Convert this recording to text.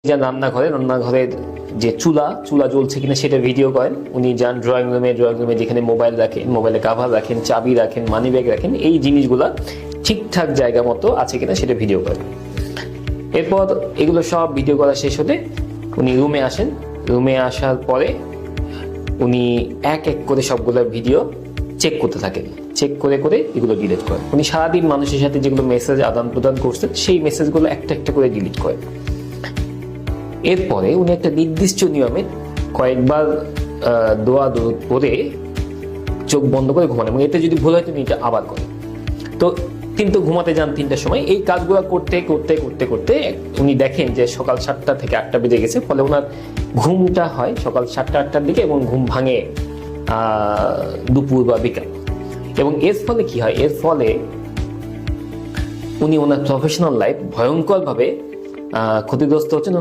যান রান্নাঘরের যে চুলা জ্বলছে কিনা সেটা ভিডিও করেন। উনি যান ড্রয়িং রুমে যেখানে মোবাইল রাখেন, মোবাইলে কাভার রাখেন, চাবি রাখেন, মানি ব্যাগ রাখেন, এই জিনিসগুলা ঠিকঠাক জায়গা মতো আছে কিনা সেটা ভিডিও করেন। এরপর এগুলো সব ভিডিও করা শেষ হতে উনি রুমে আসেন। রুমে আসার পরে উনি এক এক করে সবগুলো ভিডিও চেক করতে থাকেন। চেক করে করে এগুলো ডিলিট করেন। উনি সারাদিন মানুষের সাথে যেগুলো মেসেজ আদান প্রদান করছেন সেই মেসেজগুলো একটা একটা করে ডিলিট করেন। এরপরে উনি একটা নির্দিষ্ট নিয়মে কয়েকবার দোয়া দরুদ পড়ে চোখ বন্ধ করে ঘুমান, এবং এতে যদি ভুল হয় তিনি এটা আবার করেন। তো কিন্তু ঘুমাতে যান 3টার সময়। এই কাজগুলো করতে করতে করতে করতে উনি দেখেন যে সকাল 7টা থেকে 8টা বেজে গেছে। ফলে ওনার ঘুমটা হয় সকাল 7টা-8টার দিকে এবং ঘুম ভাঙে দুপুর বা বিকাল। এবং এর ফলে কি হয়? এর ফলে উনি ওনার প্রফেশনাল লাইফ ভয়ঙ্করভাবে ক্ষতিগ্রস্ত হচ্ছেন।